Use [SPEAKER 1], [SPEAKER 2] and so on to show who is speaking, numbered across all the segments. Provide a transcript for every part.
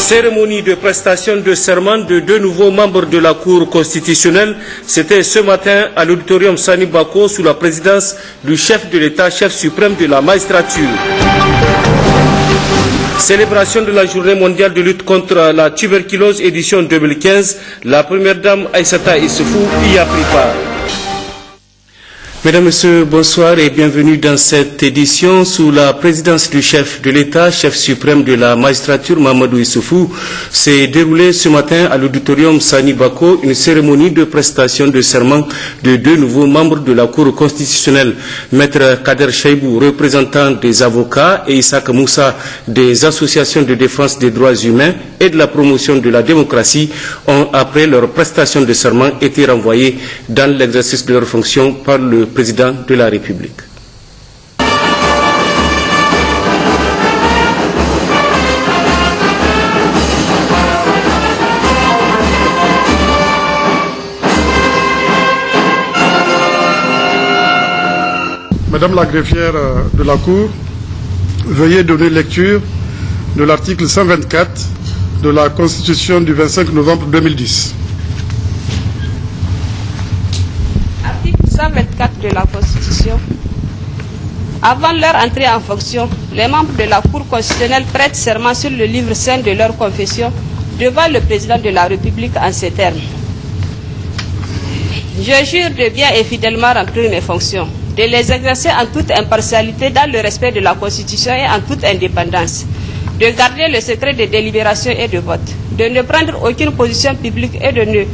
[SPEAKER 1] Cérémonie de prestation de serment de deux nouveaux membres de la Cour constitutionnelle. C'était ce matin à l'auditorium Sani Bako sous la présidence du chef de l'État, chef suprême de la magistrature. Célébration de la journée mondiale de lutte contre la tuberculose édition 2015. La première dame Aïssata Issoufou y a pris part. Mesdames, Messieurs, bonsoir et bienvenue dans cette édition sous la présidence du chef de l'État, chef suprême de la magistrature, Mamadou Issoufou. S'est déroulée ce matin à l'auditorium Sani Bako une cérémonie de prestation de serment de deux nouveaux membres de la Cour constitutionnelle. Maître Kader Cheibou, représentant des avocats, et Issaq Moussa, des associations de défense des droits humains et de la promotion de la démocratie, ont, après leur prestation de serment, été renvoyés dans l'exercice de leurs fonctions par le président de la République.
[SPEAKER 2] Madame la greffière de la Cour, veuillez donner lecture de l'article 124 de la Constitution du 25 novembre 2010.
[SPEAKER 3] 124 de la Constitution. Avant leur entrée en fonction, les membres de la Cour constitutionnelle prêtent serment sur le livre saint de leur confession devant le président de la République en ces termes. Je jure de bien et fidèlement remplir mes fonctions, de les exercer en toute impartialité dans le respect de la Constitution et en toute indépendance, de garder le secret de délibération et de vote, de ne prendre aucune position publique et de ne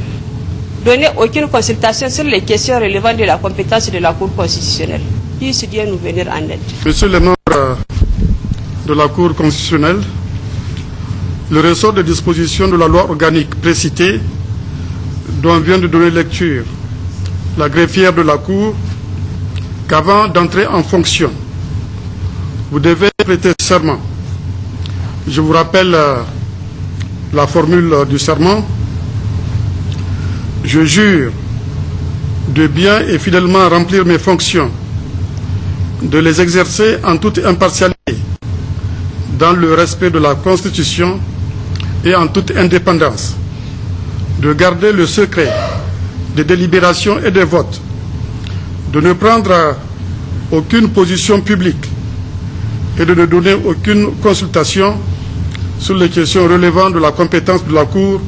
[SPEAKER 3] donner aucune consultation sur les questions relevant de la compétence de la Cour constitutionnelle. Puisse Dieu nous venir en aide.
[SPEAKER 2] Messieurs les membres de la Cour constitutionnelle, le ressort des dispositions de la loi organique précitée dont vient de donner lecture la greffière de la Cour qu'avant d'entrer en fonction, vous devez prêter serment. Je vous rappelle la formule du serment. Je jure de bien et fidèlement remplir mes fonctions, de les exercer en toute impartialité, dans le respect de la Constitution et en toute indépendance, de garder le secret des délibérations et des votes, de ne prendre aucune position publique et de ne donner aucune consultation sur les questions relevant de la compétence de la Cour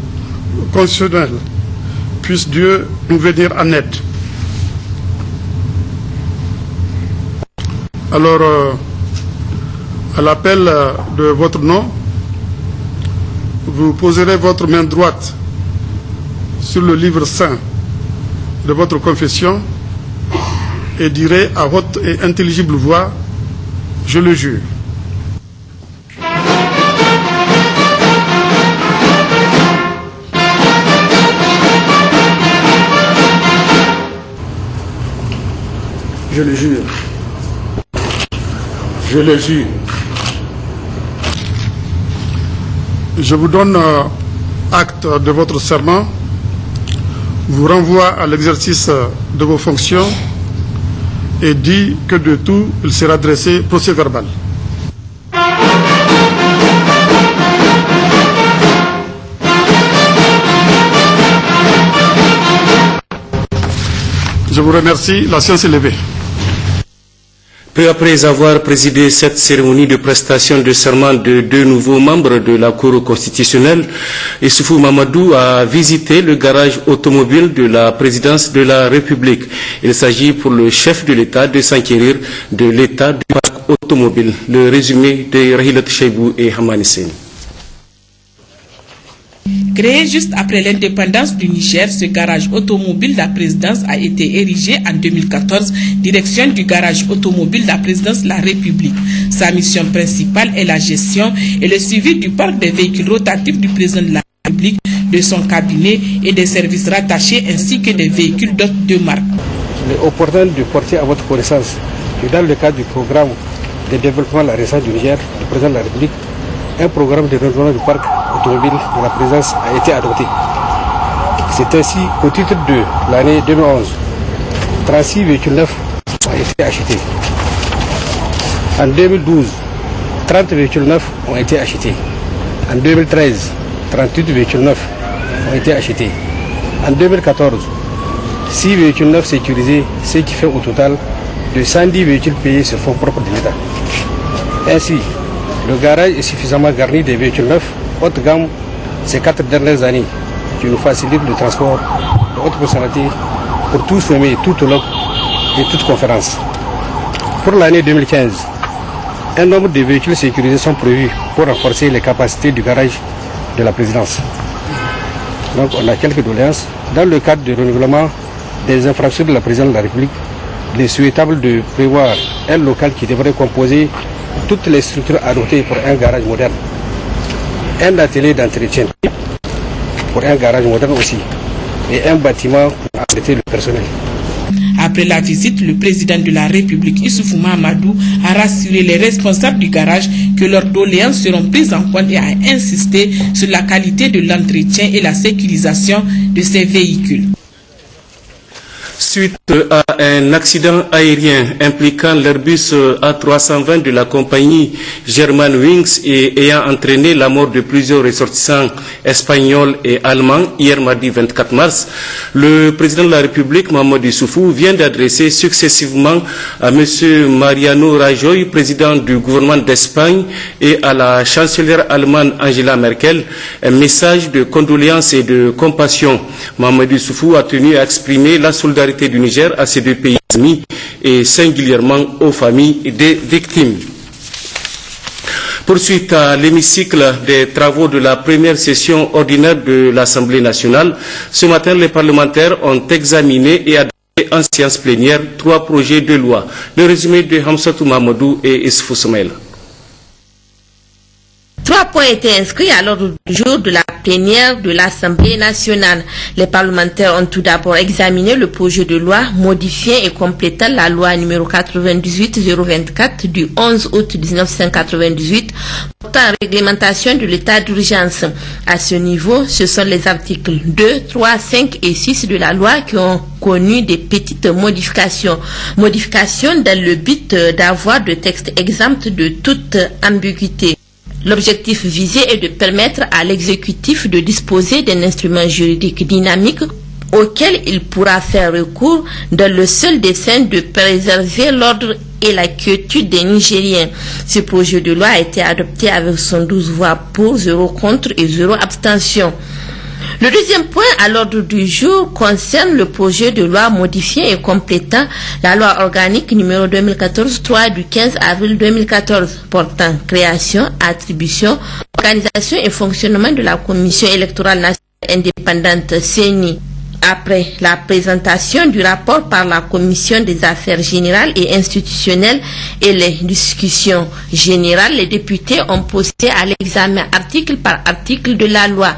[SPEAKER 2] constitutionnelle. Puisse Dieu nous venir en aide. Alors, à l'appel de votre nom, vous poserez votre main droite sur le livre saint de votre confession et direz à haute et intelligible voix, je le jure. Je le jure. Je le jure. Je vous donne acte de votre serment, vous renvoie à l'exercice de vos fonctions et dit que de tout, il sera dressé procès verbal. Je vous remercie. La séance est levée.
[SPEAKER 1] Peu après avoir présidé cette cérémonie de prestation de serment de deux nouveaux membres de la Cour constitutionnelle, Issoufou Mamadou a visité le garage automobile de la présidence de la République. Il s'agit pour le chef de l'État de s'enquérir de l'état du parc automobile. Le résumé de Rahilat Cheibou et Hamani Seni.
[SPEAKER 4] Créé juste après l'indépendance du Niger, ce garage automobile de la présidence a été érigé en 2014, direction du garage automobile de la présidence de la République. Sa mission principale est la gestion et le suivi du parc des véhicules rotatifs du président de la République, de son cabinet et des services rattachés ainsi que des véhicules d'autres de marque.
[SPEAKER 5] Il est opportun de porter à votre connaissance que dans le cadre du programme de développement de la région du Niger, du président de la République, un programme de renouvellement du parc automobile de la présidence a été adopté. C'est ainsi qu'au titre de l'année 2011, 36 véhicules neufs ont été achetés. En 2012, 30 véhicules neufs ont été achetés. En 2013, 38 véhicules neufs ont été achetés. En 2014, 6 véhicules neufs sécurisés, ce qui fait au total de 110 véhicules payés sur fonds propres de l'État. Ainsi, le garage est suffisamment garni des véhicules neufs haute gamme ces 4 dernières années, qui nous facilitent le transport de haute personnalité pour tout sommet, tout colloque et toute conférence. Pour l'année 2015, un nombre de véhicules sécurisés sont prévus pour renforcer les capacités du garage de la présidence. Donc on a quelques doléances. Dans le cadre du renouvellement des infrastructures de la présidence de la République, il est souhaitable de prévoir un local qui devrait composer toutes les structures adoptées pour un garage moderne. Un atelier d'entretien pour un garage moderne aussi. Et un bâtiment pour abriter le personnel.
[SPEAKER 4] Après la visite, le président de la République, Issoufou Mahamadou, a rassuré les responsables du garage que leurs doléances seront prises en compte et a insisté sur la qualité de l'entretien et la sécurisation de ces véhicules.
[SPEAKER 1] Suite à un accident aérien impliquant l'Airbus A320 de la compagnie Germanwings et ayant entraîné la mort de plusieurs ressortissants espagnols et allemands hier mardi 24 mars, le président de la République, Mahamadou Issoufou, vient d'adresser successivement à M. Mariano Rajoy, président du gouvernement d'Espagne, et à la chancelière allemande Angela Merkel, un message de condoléances et de compassion. Mahamadou Issoufou a tenu à exprimer la solidarité du Niger à ces deux pays amis et singulièrement aux familles des victimes. Poursuite à l'hémicycle des travaux de la première session ordinaire de l'Assemblée nationale. Ce matin, les parlementaires ont examiné et adopté en séance plénière 3 projets de loi. Le résumé de Hamsatou Mahamadou et Issoufou Soumaïla.
[SPEAKER 6] 3 points étaient inscrits à l'ordre du jour de la plénière de l'Assemblée nationale. Les parlementaires ont tout d'abord examiné le projet de loi modifiant et complétant la loi numéro 98-024 du 11 août 1998 portant réglementation de l'état d'urgence. À ce niveau, ce sont les articles 2, 3, 5 et 6 de la loi qui ont connu des petites modifications. Modifications dans le but d'avoir de textes exempts de toute ambiguïté. L'objectif visé est de permettre à l'exécutif de disposer d'un instrument juridique dynamique auquel il pourra faire recours dans le seul dessein de préserver l'ordre et la quiétude des Nigériens. Ce projet de loi a été adopté avec 112 voix pour, 0 contre et 0 abstention. Le deuxième point à l'ordre du jour concerne le projet de loi modifiant et complétant la loi organique numéro 2014-3 du 15 avril 2014 portant création, attribution, organisation et fonctionnement de la Commission électorale nationale indépendante CENI. Après la présentation du rapport par la Commission des affaires générales et institutionnelles et les discussions générales, les députés ont procédé à l'examen article par article de la loi.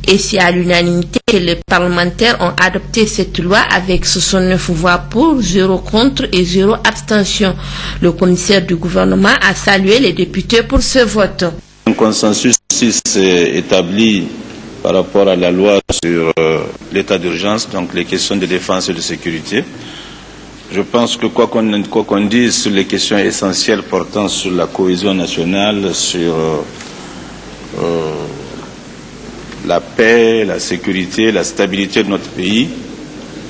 [SPEAKER 6] Et c'est à l'unanimité que les parlementaires ont adopté cette loi avec 69 voix pour, 0 contre et 0 abstention. Le commissaire du gouvernement a salué les députés pour ce vote.
[SPEAKER 7] Un consensus s'est établi par rapport à la loi sur l'état d'urgence, donc les questions de défense et de sécurité. Je pense que quoi qu'on dise sur les questions essentielles portant sur la cohésion nationale, sur la paix, la sécurité, la stabilité de notre pays,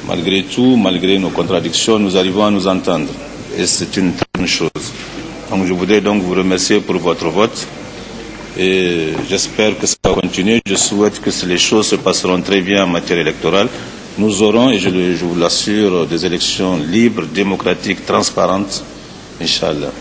[SPEAKER 7] malgré tout, malgré nos contradictions, nous arrivons à nous entendre. Et c'est une très bonne chose. Donc je voudrais donc vous remercier pour votre vote. Et j'espère que ça va continuer. Je souhaite que les choses se passeront très bien en matière électorale. Nous aurons, et je vous l'assure, des élections libres, démocratiques, transparentes, Inch'Allah.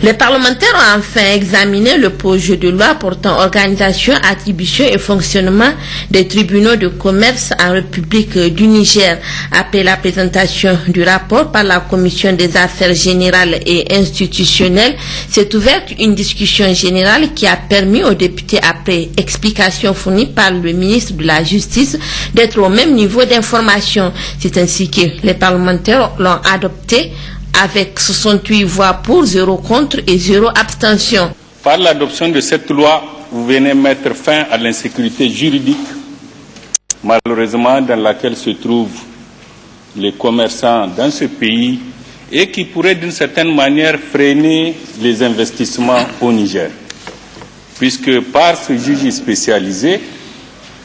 [SPEAKER 6] Les parlementaires ont enfin examiné le projet de loi portant organisation, attribution et fonctionnement des tribunaux de commerce en République du Niger. Après la présentation du rapport par la Commission des affaires générales et institutionnelles, s'est ouverte une discussion générale qui a permis aux députés, après explication fournie par le ministre de la Justice, d'être au même niveau d'information. C'est ainsi que les parlementaires l'ont adopté avec 68 voix pour, 0 contre et 0 abstention.
[SPEAKER 8] Par l'adoption de cette loi, vous venez mettre fin à l'insécurité juridique, malheureusement dans laquelle se trouvent les commerçants dans ce pays et qui pourrait d'une certaine manière freiner les investissements au Niger. puisque par ce juge spécialisé,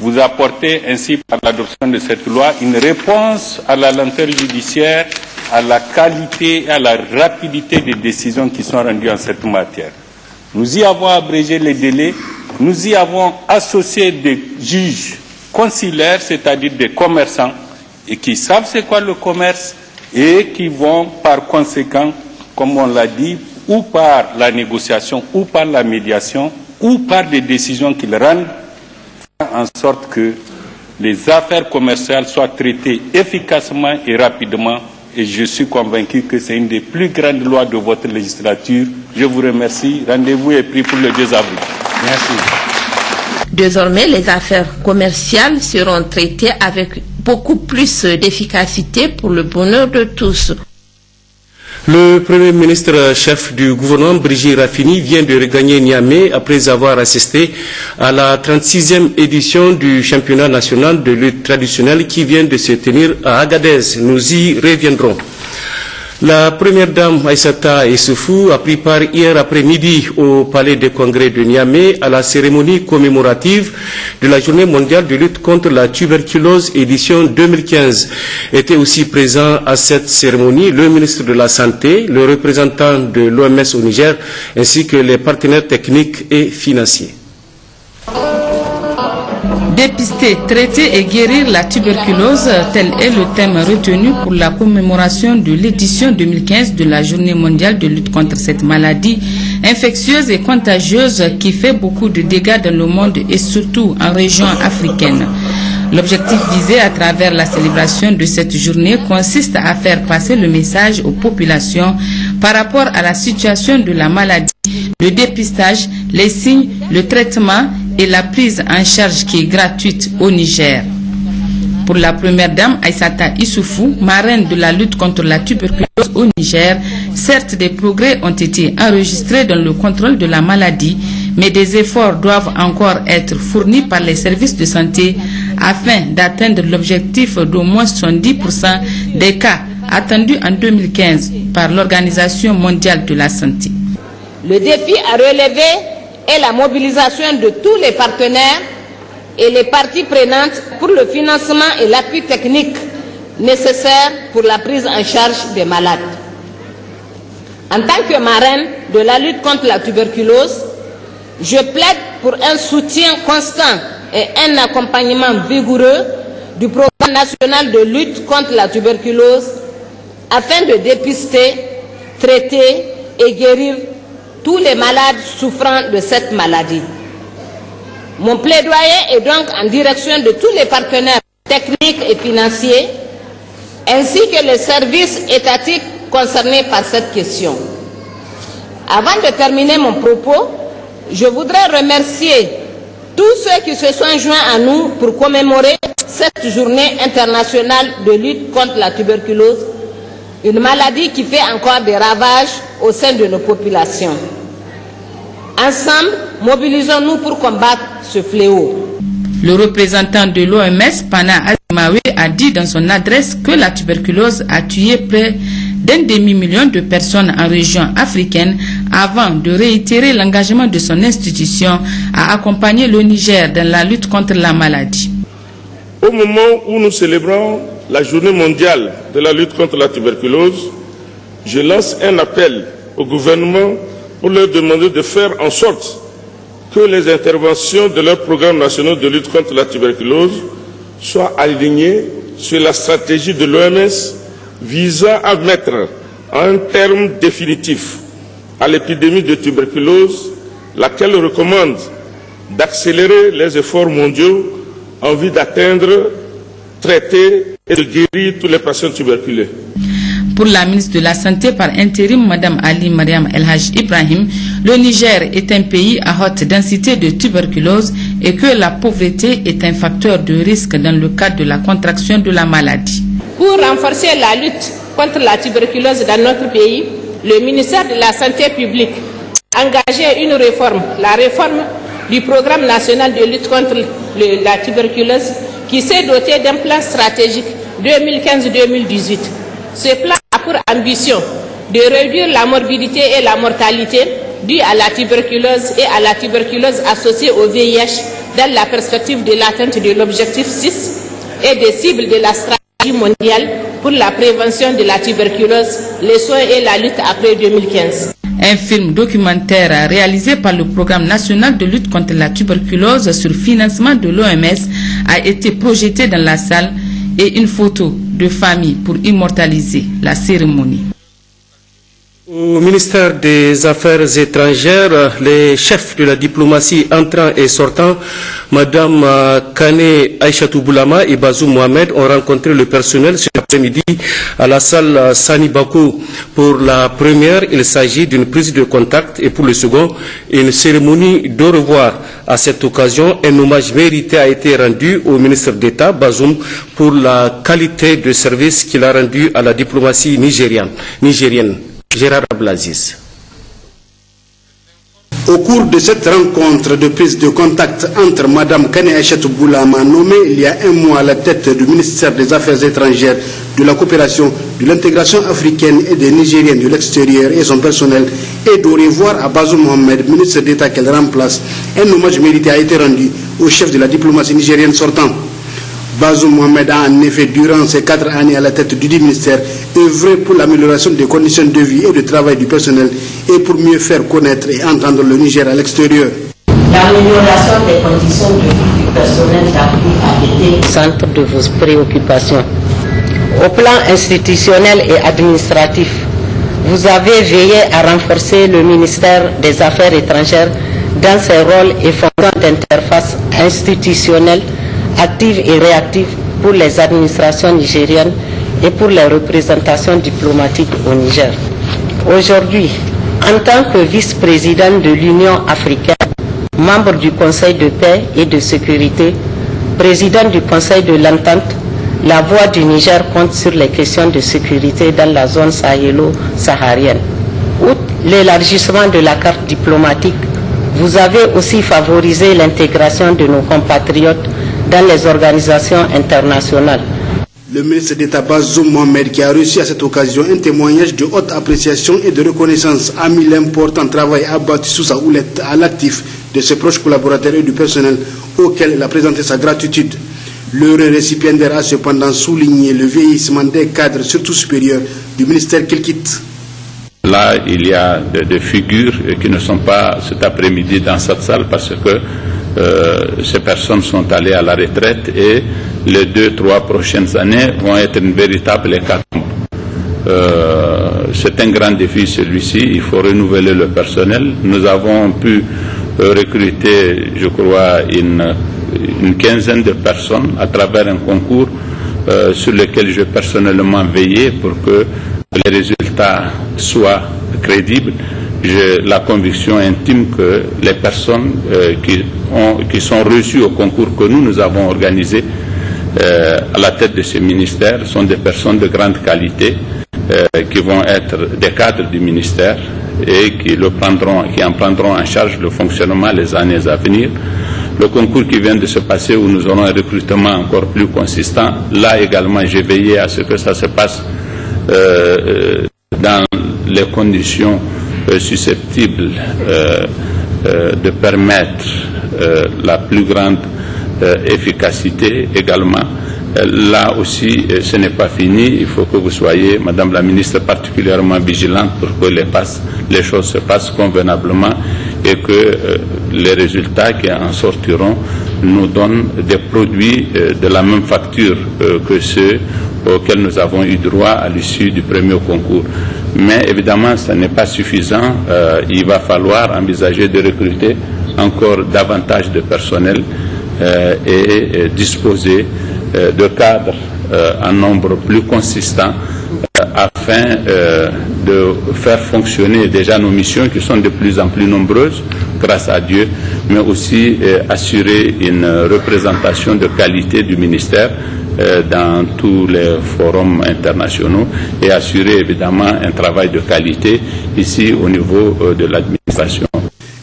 [SPEAKER 8] vous apportez ainsi par l'adoption de cette loi une réponse à la lenteur judiciaire, à la qualité et à la rapidité des décisions qui sont rendues en cette matière. Nous y avons abrégé les délais, nous y avons associé des juges conciliaires, c'est-à-dire des commerçants, et qui savent c'est quoi le commerce et qui vont par conséquent, comme on l'a dit, ou par la négociation, ou par la médiation, ou par des décisions qu'ils rendent, en sorte que les affaires commerciales soient traitées efficacement et rapidement. Et je suis convaincu que c'est une des plus grandes lois de votre législature. Je vous remercie. Rendez-vous est pris pour le 2 avril. Merci.
[SPEAKER 6] Désormais, les affaires commerciales seront traitées avec beaucoup plus d'efficacité pour le bonheur de tous.
[SPEAKER 1] Le Premier ministre chef du gouvernement, Brigitte Raffini, vient de regagner Niamey après avoir assisté à la 36e édition du championnat national de lutte traditionnelle qui vient de se tenir à Agadez. Nous y reviendrons. La première dame Aïssata Issoufou a pris part hier après-midi au palais des congrès de Niamey à la cérémonie commémorative de la journée mondiale de lutte contre la tuberculose édition 2015. Était aussi présent à cette cérémonie le ministre de la Santé, le représentant de l'OMS au Niger, ainsi que les partenaires techniques et financiers.
[SPEAKER 4] Dépister, traiter et guérir la tuberculose, tel est le thème retenu pour la commémoration de l'édition 2015 de la Journée mondiale de lutte contre cette maladie infectieuse et contagieuse qui fait beaucoup de dégâts dans le monde et surtout en région africaine. L'objectif visé à travers la célébration de cette journée consiste à faire passer le message aux populations par rapport à la situation de la maladie, le dépistage, les signes, le traitement et la prise en charge qui est gratuite au Niger. Pour la première dame, Aïssata Issoufou, marraine de la lutte contre la tuberculose au Niger, certes des progrès ont été enregistrés dans le contrôle de la maladie, mais des efforts doivent encore être fournis par les services de santé afin d'atteindre l'objectif d'au moins 70% des cas attendus en 2015 par l'Organisation mondiale de la santé.
[SPEAKER 9] Le défi à relever est la mobilisation de tous les partenaires et les parties prenantes pour le financement et l'appui technique nécessaire pour la prise en charge des malades. En tant que marraine de la lutte contre la tuberculose, je plaide pour un soutien constant et un accompagnement vigoureux du programme national de lutte contre la tuberculose afin de dépister, traiter et guérir tous les malades souffrant de cette maladie. Mon plaidoyer est donc en direction de tous les partenaires techniques et financiers, ainsi que les services étatiques concernés par cette question. Avant de terminer mon propos, je voudrais remercier tous ceux qui se sont joints à nous pour commémorer cette journée internationale de lutte contre la tuberculose, une maladie qui fait encore des ravages au sein de nos populations. Ensemble, mobilisons-nous pour combattre ce fléau.
[SPEAKER 4] Le représentant de l'OMS, Pana Azimawe, a dit dans son adresse que la tuberculose a tué près d'un demi-million de personnes en région africaine avant de réitérer l'engagement de son institution à accompagner le Niger dans la lutte contre la maladie.
[SPEAKER 10] Au moment où nous célébrons la journée mondiale de la lutte contre la tuberculose, je lance un appel au gouvernement pour leur demander de faire en sorte que les interventions de leur programme national de lutte contre la tuberculose soient alignées sur la stratégie de l'OMS visant à mettre un terme définitif à l'épidémie de tuberculose, laquelle recommande d'accélérer les efforts mondiaux en vue d'atteindre, traiter et de guérir tous les patients tuberculeux.
[SPEAKER 4] Pour la ministre de la Santé par intérim, Mme Ali Mariam El Haj Ibrahim, le Niger est un pays à haute densité de tuberculose et que la pauvreté est un facteur de risque dans le cadre de la contraction de la maladie.
[SPEAKER 3] Pour renforcer la lutte contre la tuberculose dans notre pays, le ministère de la Santé publique a engagé une réforme, la réforme du programme national de lutte contre la tuberculose qui s'est doté d'un plan stratégique 2015-2018. Ce plan a pour ambition de réduire la morbidité et la mortalité
[SPEAKER 9] dues à la tuberculose et à la tuberculose associée au VIH dans la perspective de l'atteinte de l'objectif 6 et des cibles de la stratégie mondiale pour la prévention de la tuberculose, les soins et la lutte après 2015.
[SPEAKER 4] Un film documentaire réalisé par le Programme national de lutte contre la tuberculose sur financement de l'OMS a été projeté dans la salle et une photo de famille pour immortaliser la cérémonie.
[SPEAKER 1] Au ministère des Affaires étrangères, les chefs de la diplomatie entrant et sortant, Madame Kane Aïchatou Boulama et Bazoum Mohamed ont rencontré le personnel cet après-midi à la salle Sani Bako. Pour la première, il s'agit d'une prise de contact et pour le second, une cérémonie d'au revoir. À cette occasion, un hommage mérité a été rendu au ministre d'État Bazoum pour la qualité de service qu'il a rendu à la diplomatie nigérienne. Gérard Ablaziz.
[SPEAKER 11] Au cours de cette rencontre de prise de contact entre Mme Kane Aïchatou Boulama, nommée il y a un mois à la tête du ministère des Affaires étrangères, de la coopération, de l'intégration africaine et des Nigériens de l'extérieur et son personnel, et de revoir à Bazoum Mohamed, ministre d'État qu'elle remplace, un hommage mérité a été rendu au chef de la diplomatie nigérienne sortant. Bazoum Mohamed a en effet, durant ces 4 années à la tête du ministère, œuvré pour l'amélioration des conditions de vie et de travail du personnel et pour mieux faire connaître et entendre le Niger à l'extérieur.
[SPEAKER 12] L'amélioration des conditions de vie du personnel d'appui a été au centre de vos préoccupations. Au plan institutionnel et administratif, vous avez veillé à renforcer le ministère des Affaires étrangères dans ses rôles et fonctions d'interface institutionnelle active et réactive pour les administrations nigériennes et pour les représentations diplomatiques au Niger. Aujourd'hui, en tant que vice-président de l'Union africaine, membre du Conseil de paix et de sécurité, président du Conseil de l'entente, la voix du Niger compte sur les questions de sécurité dans la zone sahélo-saharienne. Outre l'élargissement de la carte diplomatique, vous avez aussi favorisé l'intégration de nos compatriotes dans les organisations internationales.
[SPEAKER 11] Le ministre d'État Bazoum Mohamed, qui a reçu à cette occasion un témoignage de haute appréciation et de reconnaissance, a mis l'important travail abattu sous sa houlette à l'actif de ses proches collaborateurs et du personnel auquel il a présenté sa gratitude. L'heureux récipiendaire a cependant souligné le vieillissement des cadres, surtout supérieurs, du ministère qu'il quitte.
[SPEAKER 8] Là, il y a des figures qui ne sont pas cet après-midi dans cette salle parce que ces personnes sont allées à la retraite et les 2-3 prochaines années vont être une véritable hécatombe. C'est un grand défi celui-ci, il faut renouveler le personnel. Nous avons pu recruter, je crois, une quinzaine de personnes à travers un concours sur lequel j'ai personnellement veillé pour que les résultats soient crédibles. J'ai la conviction intime que les personnes qui sont reçues au concours que nous avons organisé à la tête de ce ministère sont des personnes de grande qualité qui vont être des cadres du ministère et qui en prendront en charge le fonctionnement les années à venir. Le concours qui vient de se passer où nous aurons un recrutement encore plus consistant, là également j'ai veillé à ce que ça se passe dans les conditions susceptibles de permettre la plus grande efficacité également. Là aussi, ce n'est pas fini. Il faut que vous soyez, Madame la Ministre, particulièrement vigilante pour que les choses se passent convenablement et que les résultats qui en sortiront nous donnent des produits de la même facture que ceux auxquels nous avons eu droit à l'issue du premier concours. Mais évidemment, ce n'est pas suffisant. Il va falloir envisager de recruter encore davantage de personnel et disposer de cadres en nombre plus consistant afin de faire fonctionner déjà nos missions qui sont de plus en plus nombreuses, grâce à Dieu, mais aussi assurer une représentation de qualité du ministère dans tous les forums internationaux et assurer évidemment un travail de qualité ici au niveau de l'administration.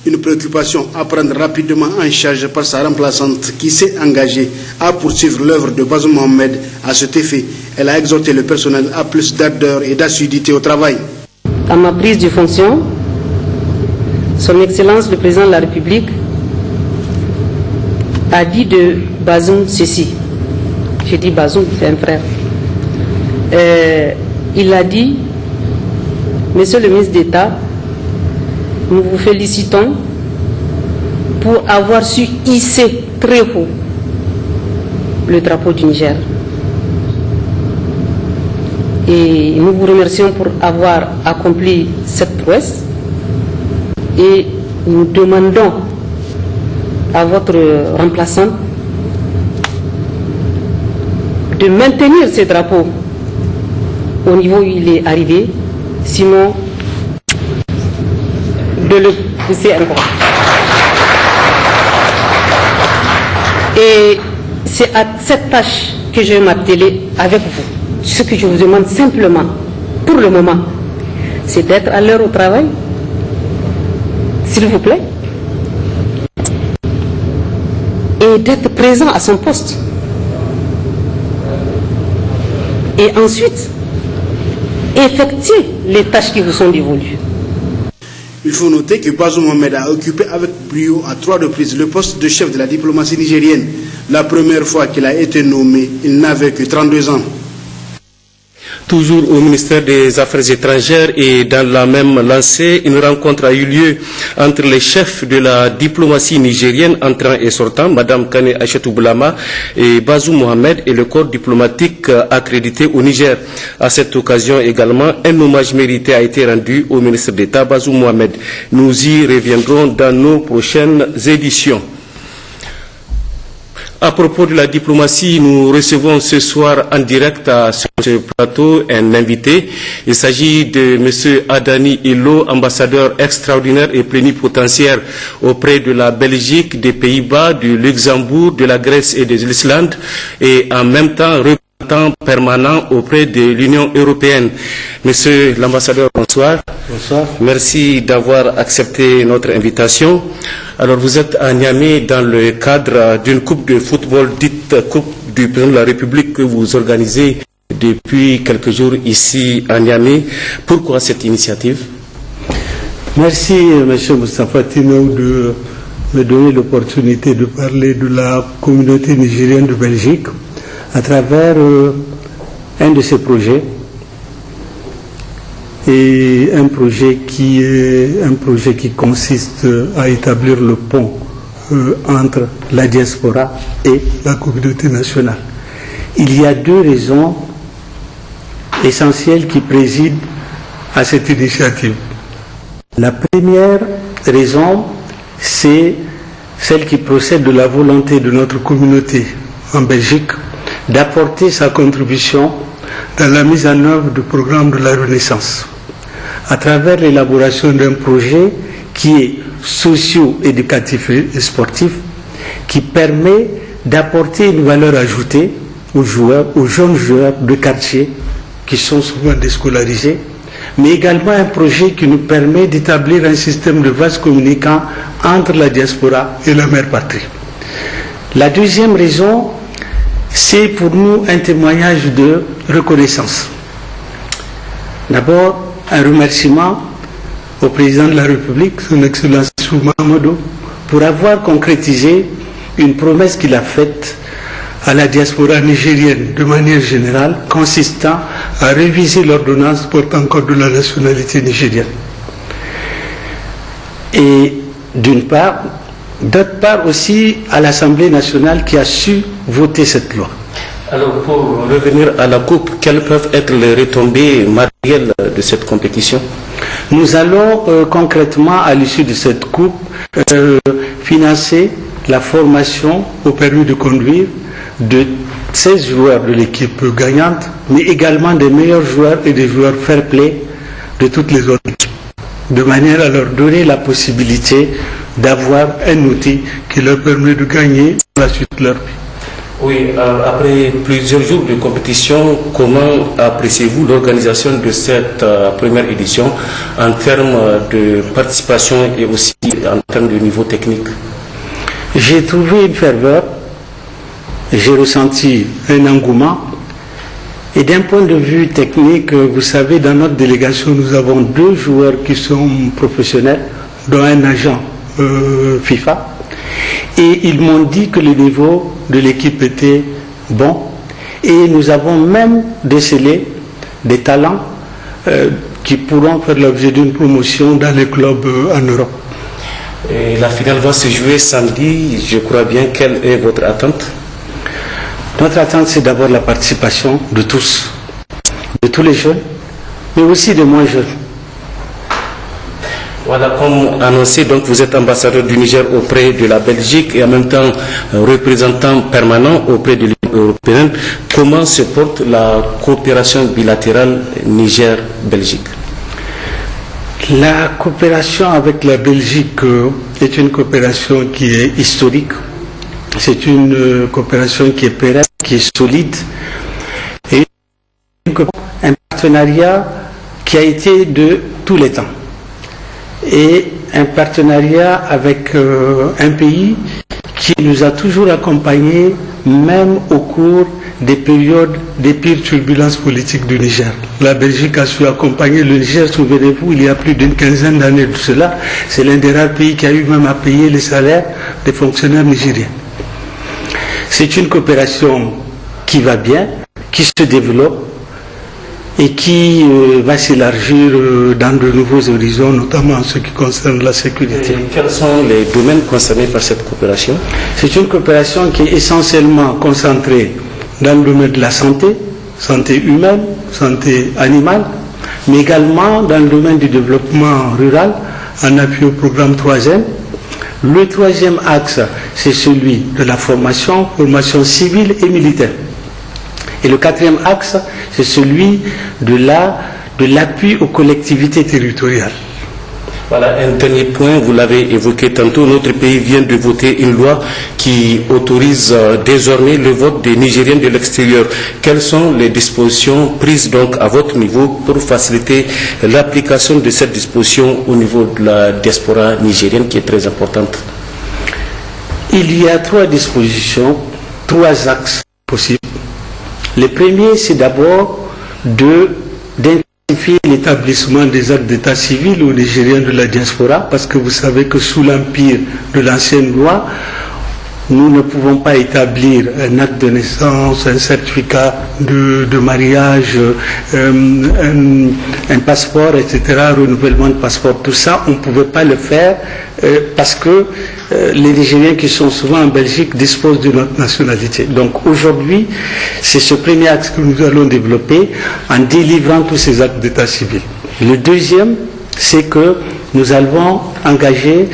[SPEAKER 11] Une préoccupation à prendre rapidement en charge par sa remplaçante qui s'est engagée à poursuivre l'œuvre de Bazoum Mohamed. À cet effet, elle a exhorté le personnel à plus d'ardeur et d'assiduité au travail.
[SPEAKER 12] À ma prise de fonction,
[SPEAKER 13] Son Excellence le Président de la République a dit de Bazoum ceci. J'ai dit Bazoum, c'est un frère. Il a dit, Monsieur le ministre d'État, nous vous félicitons pour avoir su hisser très haut le drapeau du Niger. Et nous vous remercions pour avoir accompli cette prouesse. Et nous demandons à votre remplaçant de maintenir ce drapeau au niveau où il est arrivé, sinon de le pousser encore. Et c'est à cette tâche que je vais m'atteler avec vous. Ce que je vous demande simplement, pour le moment, c'est d'être à l'heure au travail, s'il vous plaît, et d'être présent à son poste. Et ensuite, effectuer les tâches qui vous sont dévolues.
[SPEAKER 11] Il faut noter que Bazoum Mohamed a occupé avec brio à 3 reprises le poste de chef de la diplomatie nigérienne. La première fois qu'il a été nommé, il n'avait que 32 ans.
[SPEAKER 1] Toujours au ministère des Affaires étrangères et dans la même lancée, une rencontre a eu lieu entre les chefs de la diplomatie nigérienne entrant et sortant, Mme Kane Aïchatou Boulama et Bazoum Mohamed et le corps diplomatique accrédité au Niger. À cette occasion également, un hommage mérité a été rendu au ministre d'État Bazoum Mohamed. Nous y reviendrons dans nos prochaines éditions. À propos de la diplomatie, nous recevons ce soir en direct sur ce plateau un invité. Il s'agit de M. Adani Illo, ambassadeur extraordinaire et plénipotentiaire auprès de la Belgique, des Pays-Bas, du Luxembourg, de la Grèce et de l'Islande, et en même temps représentant permanent auprès de l'Union européenne. Monsieur l'ambassadeur, bonsoir.
[SPEAKER 14] Bonsoir.
[SPEAKER 1] Merci d'avoir accepté notre invitation. Alors vous êtes à Niamey dans le cadre d'une coupe de football dite Coupe du Président de la République que vous organisez depuis quelques jours ici à Niamey. Pourquoi cette initiative?
[SPEAKER 14] Merci M. Moustapha Tino de me donner l'opportunité de parler de la communauté nigérienne de Belgique à travers un de ces projets. Et un projet qui consiste à établir le pont entre la diaspora et la communauté nationale. Il y a 2 raisons essentielles qui président à cette initiative. La première raison, c'est celle qui procède de la volonté de notre communauté en Belgique d'apporter sa contribution dans la mise en œuvre du programme de la Renaissance, à travers l'élaboration d'un projet qui est socio-éducatif et sportif, qui permet d'apporter une valeur ajoutée aux jeunes joueurs de quartier qui sont souvent déscolarisés, mais également un projet qui nous permet d'établir un système de vases communicants entre la diaspora et la mère patrie. La deuxième raison, c'est pour nous un témoignage de reconnaissance. D'abord, un remerciement au président de la République, son Excellence Mahamadou, pour avoir concrétisé une promesse qu'il a faite à la diaspora nigérienne de manière générale, consistant à réviser l'ordonnance portant code de la nationalité nigérienne. Et d'une part, d'autre part aussi à l'Assemblée nationale qui a su voter cette loi.
[SPEAKER 1] Alors pour revenir à la Coupe, quelles peuvent être les retombées matérielles de cette compétition?
[SPEAKER 14] Nous allons concrètement à l'issue de cette Coupe financer la formation au permis de conduire de 16 joueurs de l'équipe gagnante, mais également des meilleurs joueurs et des joueurs fair play de toutes les autres équipes, de manière à leur donner la possibilité d'avoir un outil qui leur permet de gagner la suite de leur vie.
[SPEAKER 1] Oui, après plusieurs jours de compétition, comment appréciez-vous l'organisation de cette première édition en termes de participation et aussi en termes de niveau technique?
[SPEAKER 14] J'ai trouvé une ferveur, j'ai ressenti un engouement. Et d'un point de vue technique, vous savez, dans notre délégation, nous avons 2 joueurs qui sont professionnels, dont un agent FIFA. Et ils m'ont dit que le niveau de l'équipe était bon. Et nous avons même décelé des talents qui pourront faire l'objet d'une promotion dans les clubs en Europe.
[SPEAKER 1] Et la finale va se jouer samedi, je crois bien. Quelle est votre attente?
[SPEAKER 14] Notre attente, c'est d'abord la participation de tous les jeunes, mais aussi des moins jeunes.
[SPEAKER 1] Voilà, comme annoncé, donc vous êtes ambassadeur du Niger auprès de la Belgique et en même temps représentant permanent auprès de l'Union européenne. Comment se porte la coopération bilatérale Niger-Belgique?
[SPEAKER 14] La coopération avec la Belgique est une coopération qui est historique. C'est une coopération qui est pérenne, qui est solide. Et un partenariat qui a été de tous les temps. Et un partenariat avec un pays qui nous a toujours accompagnés, même au cours des périodes des pires turbulences politiques du Niger. La Belgique a su accompagner le Niger, souvenez-vous, il y a plus d'une quinzaine d'années de cela. C'est l'un des rares pays qui a eu même à payer les salaires des fonctionnaires nigériens. C'est une coopération qui va bien, qui se développe et qui va s'élargir dans de nouveaux horizons, notamment en ce qui concerne la sécurité.
[SPEAKER 1] Et quels sont les domaines concernés par cette coopération?
[SPEAKER 14] C'est une coopération qui est essentiellement concentrée dans le domaine de la santé, santé humaine, santé animale, mais également dans le domaine du développement rural, en appui au programme 3M. Le troisième axe, c'est celui de la formation civile et militaire. Et le quatrième axe, c'est celui de l'appui aux collectivités territoriales.
[SPEAKER 1] Voilà, un dernier point, vous l'avez évoqué tantôt, notre pays vient de voter une loi qui autorise désormais le vote des Nigériens de l'extérieur. Quelles sont les dispositions prises donc à votre niveau pour faciliter l'application de cette disposition au niveau de la diaspora nigérienne qui est très importante?
[SPEAKER 14] Il y a 3 dispositions, 3 axes possibles. Le premier, c'est d'abord d'intensifier l'établissement des actes d'état civil aux Nigériens de la diaspora, parce que vous savez que sous l'empire de l'ancienne loi, nous ne pouvons pas établir un acte de naissance, un certificat de mariage, un passeport, etc., renouvellement de passeport, tout ça, on ne pouvait pas le faire parce que les Nigériens qui sont souvent en Belgique disposent de notre nationalité. Donc aujourd'hui, c'est ce premier axe que nous allons développer en délivrant tous ces actes d'état civil. Le deuxième, c'est que nous allons engager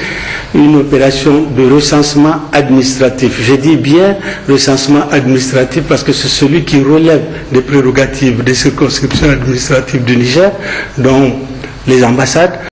[SPEAKER 14] une opération de recensement administratif. Je dis bien recensement administratif parce que c'est celui qui relève des prérogatives des circonscriptions administratives du Niger, dont les ambassades,